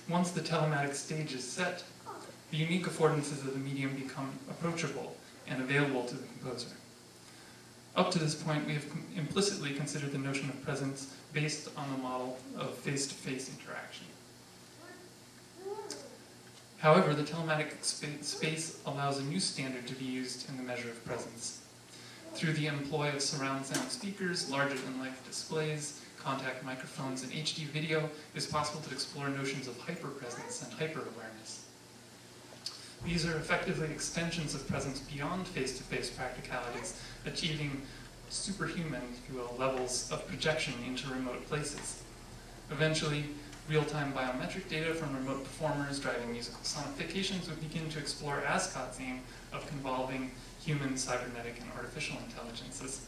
once the telematic stage is set, the unique affordances of the medium become approachable and available to the composer. Up to this point, we have implicitly considered the notion of presence based on the model of face-to-face interaction. However, the telematic space allows a new standard to be used in the measure of presence. Through the employ of surround sound speakers, larger-than-life displays, contact microphones, and HD video, it is possible to explore notions of hyperpresence and hyper-awareness. These are effectively extensions of presence beyond face-to-face practicalities, achieving superhuman, if you will, levels of projection into remote places. Eventually, real-time biometric data from remote performers driving musical sonifications would begin to explore Ascott's aim of convolving human, cybernetic, and artificial intelligences.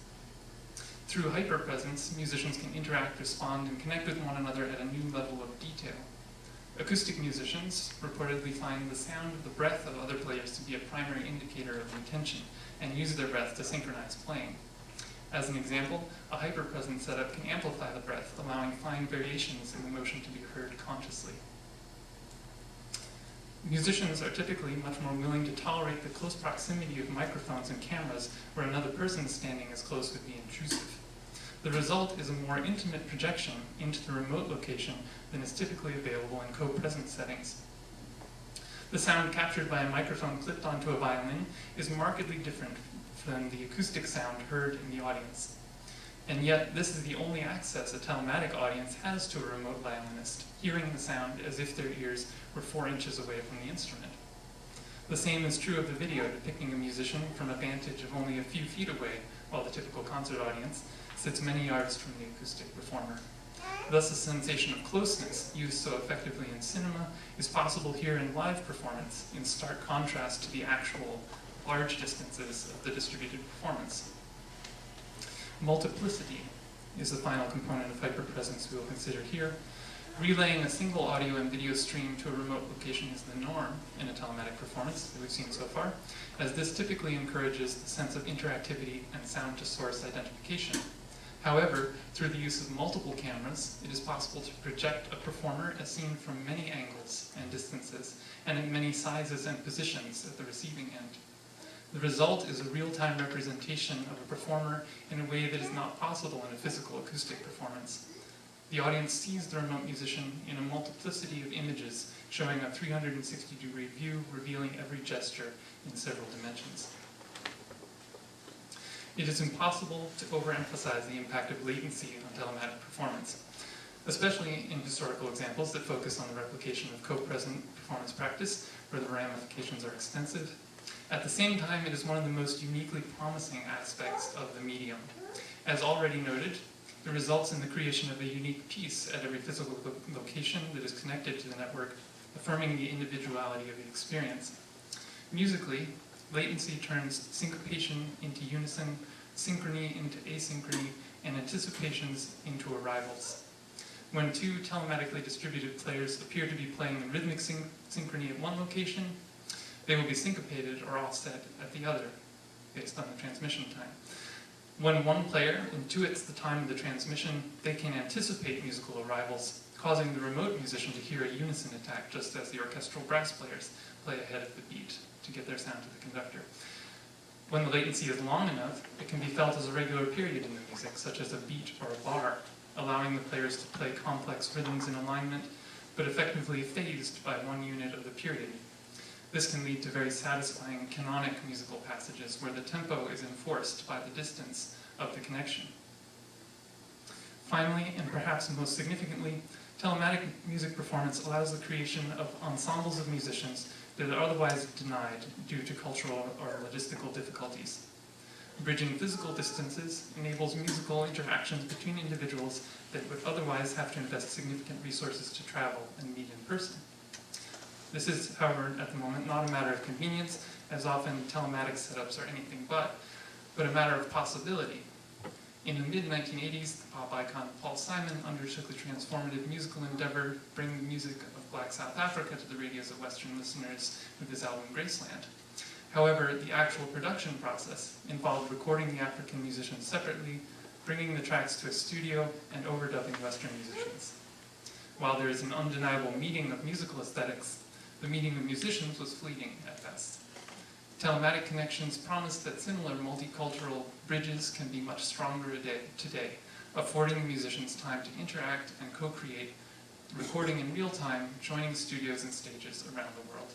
Through hyperpresence, musicians can interact, respond, and connect with one another at a new level of detail. Acoustic musicians reportedly find the sound of the breath of other players to be a primary indicator of intention and use their breath to synchronize playing. As an example, a hyperpresent setup can amplify the breath, allowing fine variations in the motion to be heard consciously. Musicians are typically much more willing to tolerate the close proximity of microphones and cameras where another person standing as close would be intrusive. The result is a more intimate projection into the remote location than is typically available in co-present settings. The sound captured by a microphone clipped onto a violin is markedly different than the acoustic sound heard in the audience. And yet, this is the only access a telematic audience has to a remote violinist, hearing the sound as if their ears were 4 inches away from the instrument. The same is true of the video depicting a musician from a vantage of only a few feet away, while the typical concert audience sits many yards from the acoustic performer. Thus, a sensation of closeness, used so effectively in cinema, is possible here in live performance, in stark contrast to the actual large distances of the distributed performance. Multiplicity is the final component of hyperpresence we will consider here. Relaying a single audio and video stream to a remote location is the norm in a telematic performance that we've seen so far, as this typically encourages the sense of interactivity and sound-to-source identification. However, through the use of multiple cameras, it is possible to project a performer as seen from many angles and distances, and in many sizes and positions at the receiving end. The result is a real-time representation of a performer in a way that is not possible in a physical acoustic performance. The audience sees the remote musician in a multiplicity of images, showing a 360-degree view, revealing every gesture in several dimensions. It is impossible to overemphasize the impact of latency on telematic performance, especially in historical examples that focus on the replication of co-present performance practice, where the ramifications are extensive. At the same time, it is one of the most uniquely promising aspects of the medium. As already noted, it results in the creation of a unique piece at every physical location that is connected to the network, affirming the individuality of the experience. Musically, latency turns syncopation into unison, synchrony into asynchrony, and anticipations into arrivals. When two telematically distributed players appear to be playing in rhythmic synchrony at one location, they will be syncopated or offset at the other, based on the transmission time. When one player intuits the time of the transmission, they can anticipate musical arrivals, causing the remote musician to hear a unison attack, just as the orchestral brass players play ahead of the beat to get their sound to the conductor. When the latency is long enough, it can be felt as a regular period in the music, such as a beat or a bar, allowing the players to play complex rhythms in alignment, but effectively phased by one unit of the period. This can lead to very satisfying canonic musical passages where the tempo is enforced by the distance of the connection. Finally, and perhaps most significantly, telematic music performance allows the creation of ensembles of musicians that are otherwise denied due to cultural or logistical difficulties. Bridging physical distances enables musical interactions between individuals that would otherwise have to invest significant resources to travel and meet in person. This is, however, at the moment, not a matter of convenience, as often telematic setups are anything but a matter of possibility. In the mid-1980s, the pop icon Paul Simon undertook the transformative musical endeavor to bring the music of Black South Africa to the radios of Western listeners with his album Graceland. However, the actual production process involved recording the African musicians separately, bringing the tracks to a studio, and overdubbing Western musicians. While there is an undeniable meeting of musical aesthetics, the meeting of musicians was fleeting at best. Telematic connections promise that similar multicultural bridges can be much stronger today, affording musicians time to interact and co-create, recording in real time, joining studios and stages around the world.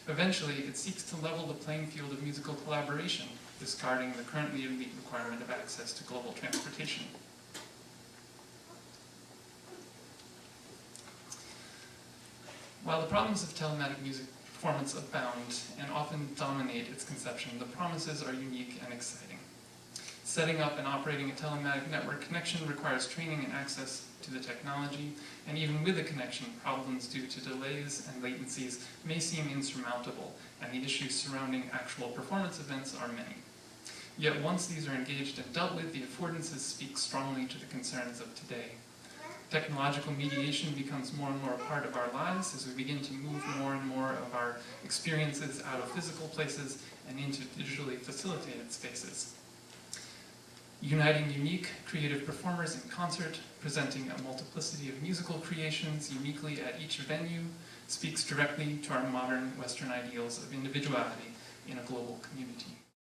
Eventually, it seeks to level the playing field of musical collaboration, discarding the currently elite requirement of access to global transportation. While the problems of telematic music performance abound and often dominate its conception, the promises are unique and exciting. Setting up and operating a telematic network connection requires training and access to the technology, and even with a connection, problems due to delays and latencies may seem insurmountable, and the issues surrounding actual performance events are many. Yet once these are engaged and dealt with, the affordances speak strongly to the concerns of today. Technological mediation becomes more and more a part of our lives as we begin to move more and more of our experiences out of physical places and into digitally facilitated spaces. Uniting unique creative performers in concert, presenting a multiplicity of musical creations uniquely at each venue, speaks directly to our modern Western ideals of individuality in a global community.